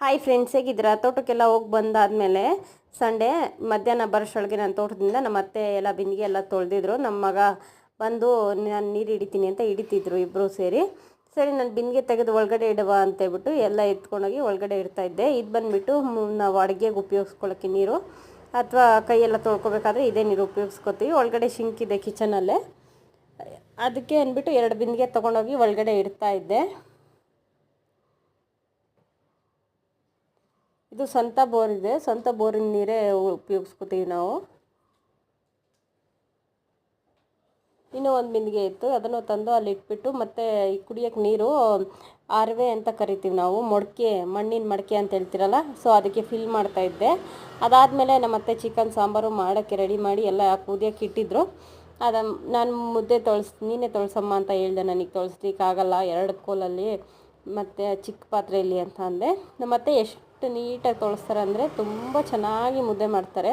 Hi friends, ಹೇಗಿದ್ದೀರಾ? ತೋಟಕ್ಕೆಲ್ಲ ಹೋಗಿ ಬಂದಾದಮೇಲೆ Sunday ಮಧ್ಯಾಹ್ನ ಬರೋಷ್ಟೊಳಗೆ ನಾನು ತೋಟದಿಂದ ನಮ್ಮ ಅತ್ತೆ ಎಲ್ಲ ಬಿಂದಿಗೆ ಎಲ್ಲ ತೊಳೆದಿದ್ರು. ನಮ್ಮ ಮಗ ಬಂದು ನಾನು ನೀರು ಹಿಡಿತೀನಿ ಅಂತ ಹಿಡಿತಿದ್ರು ಇಬ್ಬರು ಸೇರಿ. ಸರಿ, ನಾನು ಬಿಂದಿಗೆ ತೆಗೆದು ಒಳಗಡೆ ಇಡುವ ಅಂತೇಳ್ಬಿಟ್ಟು ಎಲ್ಲ ಎತ್ಕೊಂಡೋಗಿ ಒಳಗಡೆ ಇಡ್ತಾಯಿದ್ದೆ. ಇದು ಬಂದುಬಿಟ್ಟು ನಾವು ಅಡುಗೆಗೆ ಉಪಯೋಗಿಸ್ಕೊಳ್ಳೋಕ್ಕೆ ನೀರು, ಅಥವಾ ಕೈಯೆಲ್ಲ ತೊಳ್ಕೊಬೇಕಾದ್ರೆ ಇದೇ ನೀರು ಉಪಯೋಗಿಸ್ಕೊತೀವಿ. ಒಳಗಡೆ ಶಿಂಕ್ ಇದೆ ಕಿಚನಲ್ಲೇ, ಅದಕ್ಕೆ ಅಂದ್ಬಿಟ್ಟು 2 ಬಿಂದಿಗೆ ತೊಗೊಂಡೋಗಿ ಒಳಗಡೆ ಇಡ್ತಾಯಿದ್ದೆ. ಇದು ಸ್ವಂತ ಬೋರ್ ಇದೆ, ಸ್ವಂತ ಬೋರಿನ ನೀರೇ ಉಪಯೋಗಿಸ್ಕೊತೀವಿ ನಾವು. ಇನ್ನೂ ಒಂದು ಬಿಂದಿಗೆ ಇತ್ತು, ಅದನ್ನು ತಂದು ಅಲ್ಲಿ ಇಟ್ಬಿಟ್ಟು ಮತ್ತೆ ಈ ಕುಡಿಯೋಕ್ಕೆ ನೀರು ಆರ್ವೆ ಅಂತ ಕರಿತೀವಿ ನಾವು, ಮೊಳಕೆ, ಮಣ್ಣಿನ ಮಡಕೆ ಅಂತ ಹೇಳ್ತಿರಲ್ಲ, ಸೊ ಅದಕ್ಕೆ ಫಿಲ್ ಮಾಡ್ತಾಯಿದ್ದೆ. ಅದಾದಮೇಲೆ ನಮ್ಮ ಅತ್ತೆ ಚಿಕನ್ ಸಾಂಬಾರು ಮಾಡೋಕ್ಕೆ ರೆಡಿ ಮಾಡಿ ಎಲ್ಲ ಕುದಿಯೋಕ್ಕೆ ಇಟ್ಟಿದ್ರು. ನಾನು ಮುದ್ದೆ ನೀನೇ ತೊಳ್ಸಮ್ಮ ಅಂತ ಹೇಳಿದೆ. ನನಗೆ ತೊಳ್ಸ್ಲಿಕ್ಕಾಗಲ್ಲ 2 ಕೋಲಲ್ಲಿ ಮತ್ತು ಚಿಕ್ಕ ಪಾತ್ರೆಯಲ್ಲಿ ಅಂತ ಅಂದೆ. ನಮ್ಮ ಅತ್ತೆ ಎಷ್ಟು ನೀಟಾಗಿ ತೊಳಸ್ತಾರೆ ಅಂದರೆ ತುಂಬ ಚೆನ್ನಾಗಿ ಮುದ್ದೆ ಮಾಡ್ತಾರೆ.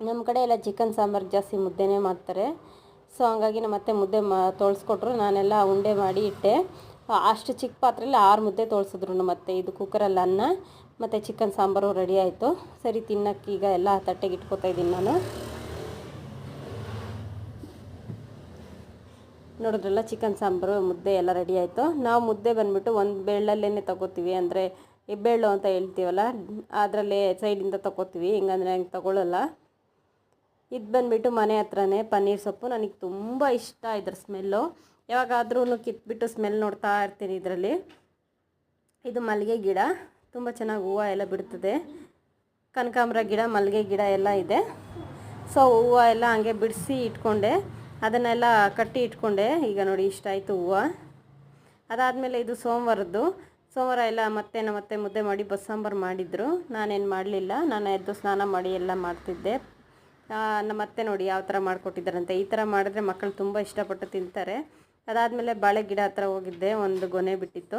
ನಮ್ಮ ಕಡೆ ಎಲ್ಲ ಚಿಕನ್ ಸಾಂಬಾರು ಜಾಸ್ತಿ ಮುದ್ದೆನೇ ಮಾಡ್ತಾರೆ. ಸೊ ಹಂಗಾಗಿ ನಮ್ಮ ಅತ್ತೆ ಮುದ್ದೆ ತೊಳ್ಸ್ಕೊಟ್ರು. ನಾನೆಲ್ಲ ಉಂಡೆ ಮಾಡಿ ಇಟ್ಟೆ. ಅಷ್ಟು ಚಿಕ್ಕ ಪಾತ್ರೆಯಲ್ಲಿ 6 ಮುದ್ದೆ ತೊಳ್ಸಿದ್ರು ನಮ್ಮ ಅತ್ತೆ. ಇದು ಕುಕ್ಕರಲ್ಲಿ ಅನ್ನ ಮತ್ತು ಚಿಕನ್ ಸಾಂಬಾರು ರೆಡಿ ಆಯಿತು. ಸರಿ, ತಿನ್ನೋಕ್ಕೆ ಈಗ ಎಲ್ಲ ತಟ್ಟೆಗೆ ಇಟ್ಕೊತಾ ಇದ್ದೀನಿ ನಾನು. ನೋಡಿದ್ರಲ್ಲ, ಚಿಕನ್ ಸಾಂಬಾರು ಮುದ್ದೆ ಎಲ್ಲ ರೆಡಿ ಆಯಿತು. ನಾವು ಮುದ್ದೆ ಬಂದುಬಿಟ್ಟು ಒಂದು ಬೇಳಲ್ಲೇ ತಗೋತೀವಿ, ಅಂದರೆ ಹೆಬ್ಬೇಳು ಅಂತ ಹೇಳ್ತೀವಲ್ಲ, ಅದರಲ್ಲೇ ಸೈಡಿಂದ ತಗೋತೀವಿ. ಹಿಂಗಂದರೆ ಹಂಗೆ ತಗೊಳ್ಳಲ್ಲ. ಇದು ಬಂದುಬಿಟ್ಟು ಮನೆ ಹತ್ರನೇ ಪನ್ನೀರ್ ಸೊಪ್ಪು. ನನಗೆ ತುಂಬ ಇಷ್ಟ ಇದ್ರ ಸ್ಮೆಲ್ಲು. ಯಾವಾಗಾದ್ರೂ ಕಿತ್ಬಿಟ್ಟು ಸ್ಮೆಲ್ ನೋಡ್ತಾ ಇರ್ತೀನಿ ಇದರಲ್ಲಿ. ಇದು ಮಲ್ಲಿಗೆ ಗಿಡ, ತುಂಬ ಚೆನ್ನಾಗಿ ಹೂವು ಎಲ್ಲ ಬಿಡ್ತದೆ. ಕನಕಾಂಬರ ಗಿಡ, ಮಲ್ಲಿಗೆ ಗಿಡ ಎಲ್ಲ ಇದೆ. ಸೊ ಹೂವು ಎಲ್ಲ ಹಂಗೆ ಬಿಡಿಸಿ ಇಟ್ಕೊಂಡೆ, ಅದನ್ನೆಲ್ಲ ಕಟ್ಟಿ ಇಟ್ಕೊಂಡೆ. ಈಗ ನೋಡಿ ಇಷ್ಟಾಯಿತು ಹೂವು. ಅದಾದಮೇಲೆ ಇದು ಸೋಮವಾರ ಎಲ್ಲ ಮತ್ತೆ ನಮ್ಮತ್ತೆ ಮುದ್ದೆ ಮಾಡಿ ಬಸ್ಸಾಂಬಾರು ಮಾಡಿದರು. ನಾನೇನು ಮಾಡಲಿಲ್ಲ, ನಾನು ಎದ್ದು ಸ್ನಾನ ಮಾಡಿ ಎಲ್ಲ ಮಾಡ್ತಿದ್ದೆ. ನಮ್ಮತ್ತೆ ನೋಡಿ ಯಾವ ಥರ ಮಾಡಿಕೊಟ್ಟಿದ್ದಾರಂತೆ. ಈ ಥರ ಮಾಡಿದ್ರೆ ಮಕ್ಕಳು ತುಂಬ ಇಷ್ಟಪಟ್ಟು ತಿಂತಾರೆ. ಅದಾದಮೇಲೆ ಬಾಳೆ ಗಿಡ ಹತ್ರ ಹೋಗಿದ್ದೆ, ಒಂದು ಗೊನೆ ಬಿಟ್ಟಿತ್ತು.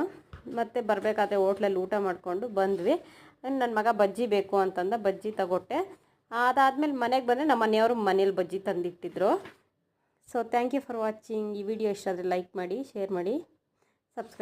ಮತ್ತು ಬರಬೇಕಾದ್ರೆ ಹೋಟ್ಲಲ್ಲಿ ಊಟ ಮಾಡಿಕೊಂಡು ಬಂದ್ವಿ. ನನ್ನ ಮಗ ಬಜ್ಜಿ ಬೇಕು ಅಂತಂದ, ಬಜ್ಜಿ ತಗೊಟ್ಟೆ. ಅದಾದಮೇಲೆ ಮನೆಗೆ ಬಂದರೆ ನಮ್ಮ ಮನೆಯವರು ಮನೇಲಿ ಬಜ್ಜಿ ತಂದಿಟ್ಟಿದ್ರು. So thank you for watching. ಈ ವಿಡಿಯೋ ಇಷ್ಟ ಆದರೆ ಲೈಕ್ ಮಾಡಿ, ಶೇರ್ ಮಾಡಿ, ಸಬ್ಸ್ಕ್ರೈಬ್